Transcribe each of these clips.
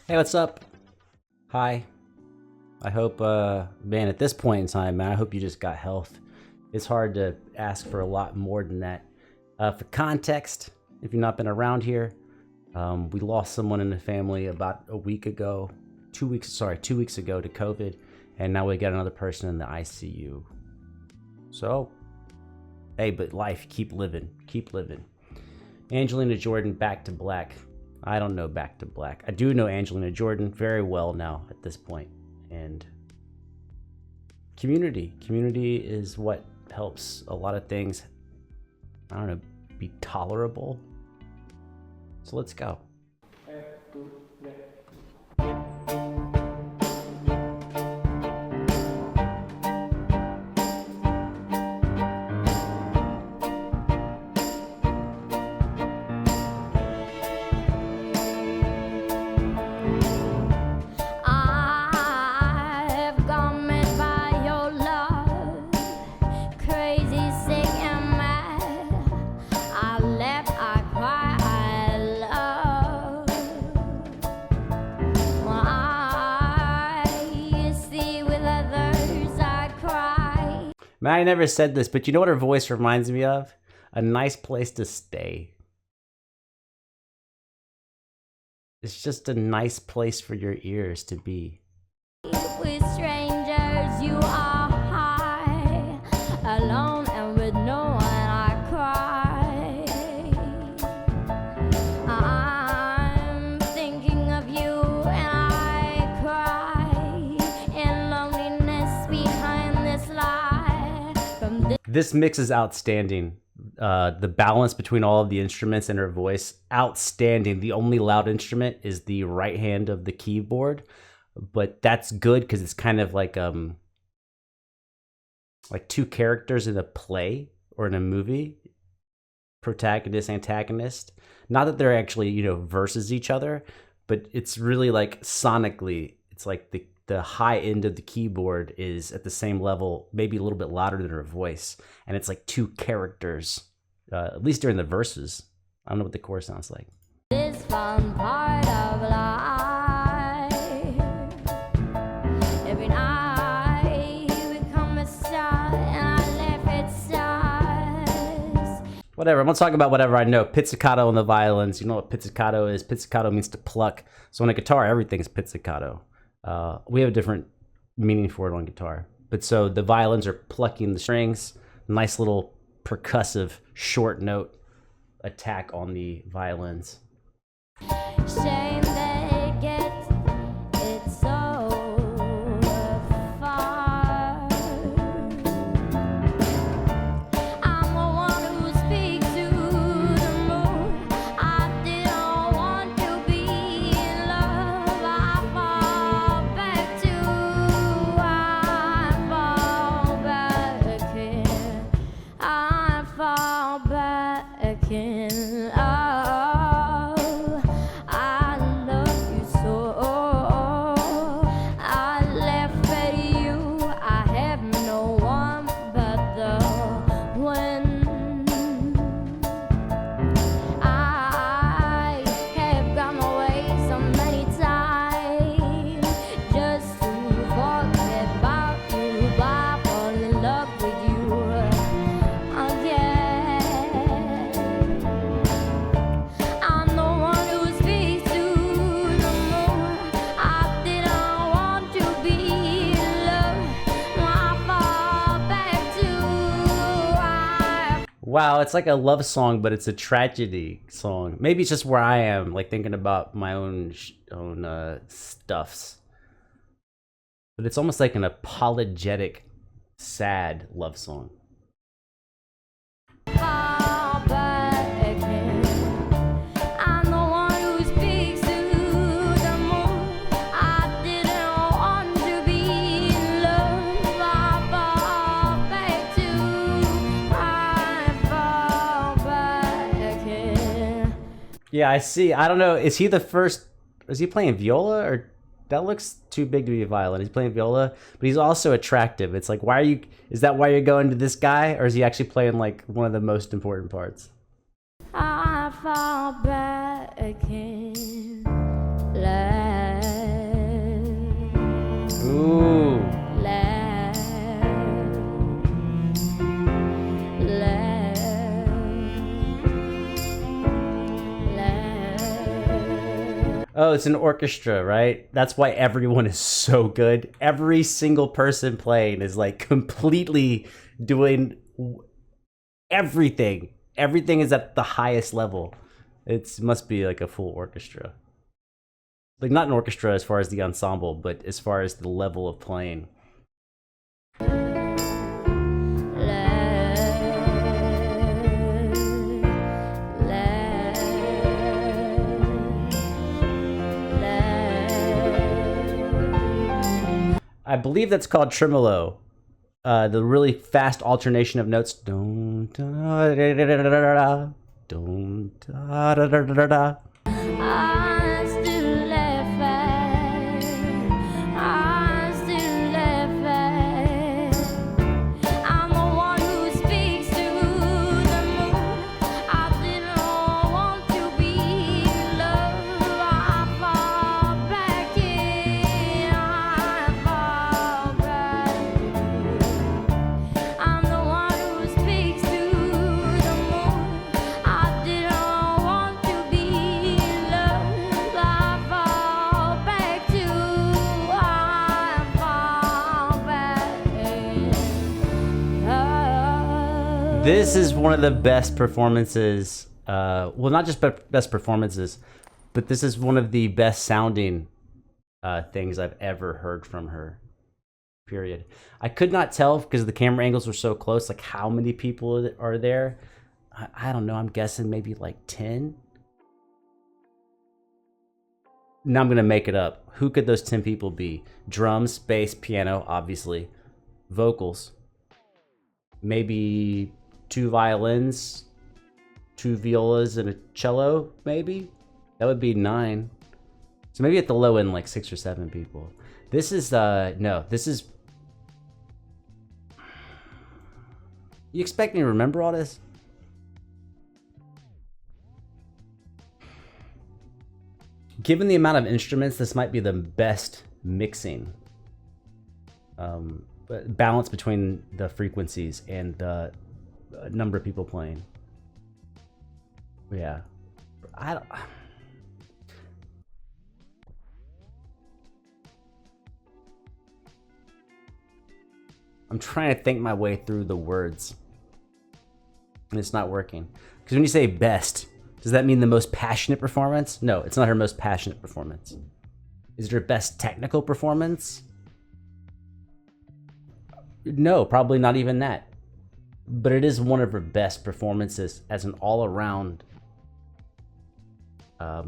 Hey, what's up? Hi. I hope, man, at this point in time, man, I hope you just got health. It's hard to ask for a lot more than that. For context, if you've not been around here, we lost someone in the family about a week ago, 2 weeks ago to COVID, and now we got another person in the ICU. So, hey, but life, keep living, keep living. Angelina Jordan, Back to Black. I don't know Back to Black. I do know Angelina Jordan very well now at this point. And community is what helps a lot of things, I don't know, be tolerable. So let's go. Man, I never said this, but you know what her voice reminds me of? A nice place to stay. It's just a nice place for your ears to be. With strangers, you are high, alone and with no one I cry. I'm thinking of you and I cry in loneliness behind this lie. This mix is outstanding. The balance between all of the instruments and her voice, outstanding. The only loud instrument is the right hand of the keyboard, but that's good because it's kind of like two characters in a play or in a movie, protagonist, antagonist. Not that they're actually, you know, versus each other, but it's really like sonically, it's like the high end of the keyboard is at the same level, maybe a little bit louder than her voice. And it's like two characters, at least during the verses. I don't know what the chorus sounds like. This fun part of life. Every night we come aside and I left it sighs. Whatever, I'm gonna talk about whatever I know. Pizzicato on the violins. You know what pizzicato is? Pizzicato means to pluck. So on a guitar, everything's pizzicato. We have a different meaning for it on guitar. But so the violins are plucking the strings, nice little percussive short note attack on the violins. Shame they get it so far. I'm the one who speaks to the moon. I didn't want to be in love. I fall back to, I fall back in. Wow, it's like a love song, but it's a tragedy song. Maybe it's just where I am, like thinking about my own stuffs. But it's almost like an apologetic, sad love song. Yeah, I see. I don't know. Is he the first? Is he playing viola or? That looks too big to be a violin. He's playing viola, but he's also attractive. It's like, why are you? Is that why you're going to this guy, or is he actually playing like one of the most important parts? I fall back in. Ooh. Laugh, laugh, laugh. Oh, it's an orchestra, right? That's why everyone is so good. Every single person playing is like completely doing everything. Everything is at the highest level. It must be like a full orchestra. Like not an orchestra as far as the ensemble, but as far as the level of playing. I believe that's called tremolo. The really fast alternation of notes. Dun, da, da, da, da, da, da, dun, da, da, da, da, da. I still laugh at, I still laugh at. I'm the one who speaks to the moon. I didn't want to be in love. I fall back in, I fall back in. I'm the one who speaks to the moon. I didn't want to be in love. I fall back to, I fall back in. This is one of the best performances. Well, not just best performances, but this is one of the best sounding things I've ever heard from her. Period. I could not tell because the camera angles were so close, like how many people are there. I don't know. I'm guessing maybe like 10. Now I'm gonna make it up. Who could those 10 people be? Drums, bass, piano, obviously. Vocals. Maybe 2 violins, 2 violas, and a cello, maybe? That would be 9. So maybe at the low end, like 6 or 7 people. This is, no, this is... You expect me to remember all this? Given the amount of instruments, this might be the best mixing. Balance between the frequencies and the number of people playing. Yeah. I'm trying to think my way through the words. And it's not working. Because when you say best, does that mean the most passionate performance? No, it's not her most passionate performance. Is it her best technical performance? No, probably not even that. But it is one of her best performances as an all-around I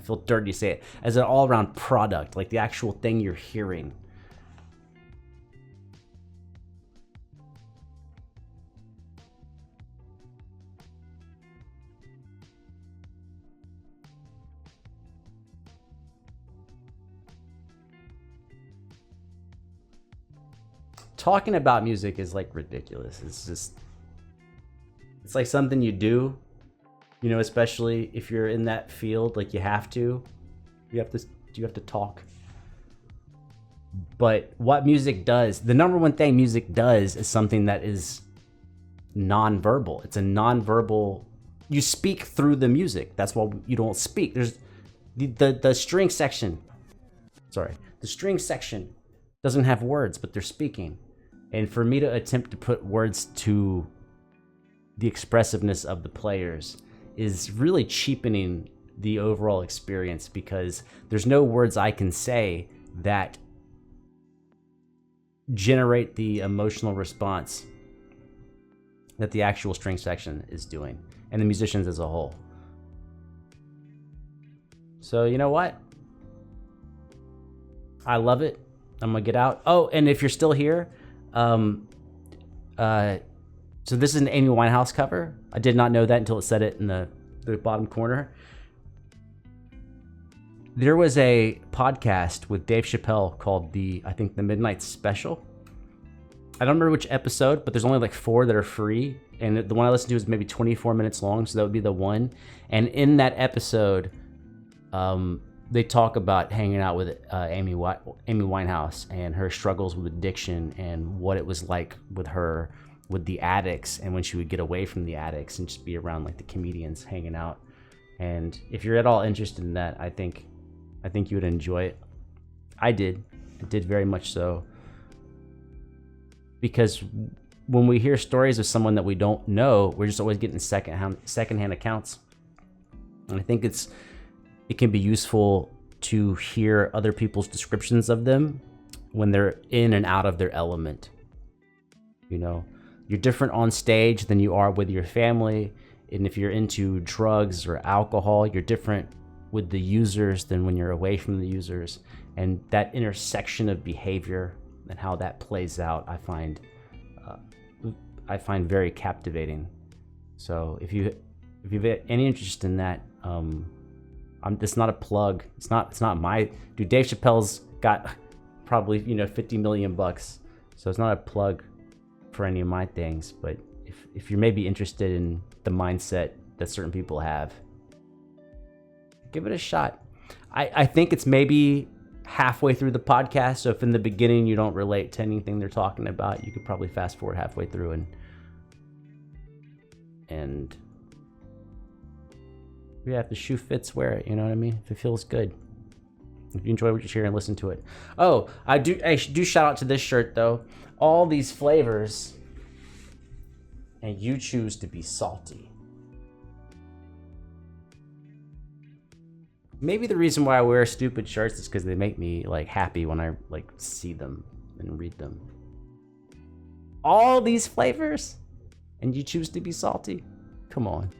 feel dirty to say it, as an all-around product, like the actual thing you're hearing. Talking about music is like ridiculous. It's like something you do, you know, especially if you're in that field, like you have to talk. But what music does, the number one thing music does is something that is non-verbal. It's a non-verbal, you speak through the music. That's why you don't speak. There's the string section. Sorry. The string section doesn't have words, but they're speaking. And for me to attempt to put words to the expressiveness of the players is really cheapening the overall experience, because there's no words I can say that generate the emotional response that the actual string section is doing, and the musicians as a whole. So you know what? I love it. I'm gonna get out. Oh, and if you're still here, so this is an Amy Winehouse cover. I did not know that until it said it in the bottom corner. There was a podcast with Dave Chappelle called the Midnight Special. I don't remember which episode, but there's only like 4 that are free. And the one I listened to is maybe 24 minutes long, so that would be the one. And in that episode, they talk about hanging out with Amy Winehouse and her struggles with addiction and what it was like with her with the addicts, and when she would get away from the addicts and just be around like the comedians hanging out. And if you're at all interested in that, I think you would enjoy it. I did very much so, because when we hear stories of someone that we don't know, we're just always getting secondhand accounts. And I think it can be useful to hear other people's descriptions of them when they're in and out of their element. You know, you're different on stage than you are with your family. And if you're into drugs or alcohol, you're different with the users than when you're away from the users. And that intersection of behavior and how that plays out, I find very captivating. So if you've any interest in that, it's not a plug. It's not my dude. Dave Chappelle's got probably 50 million bucks, so it's not a plug for any of my things. But if you're maybe interested in the mindset that certain people have, give it a shot. I think it's maybe halfway through the podcast, so if in the beginning you don't relate to anything they're talking about, you could probably fast forward halfway through and yeah, if the shoe fits, wear it. You know what I mean? If it feels good, if you enjoy what you hear, and listen to it. Oh, I do shout out to this shirt though. All these flavors, and you choose to be salty. Maybe the reason why I wear stupid shirts is because they make me like happy when I like see them and read them. All these flavors, and you choose to be salty? Come on.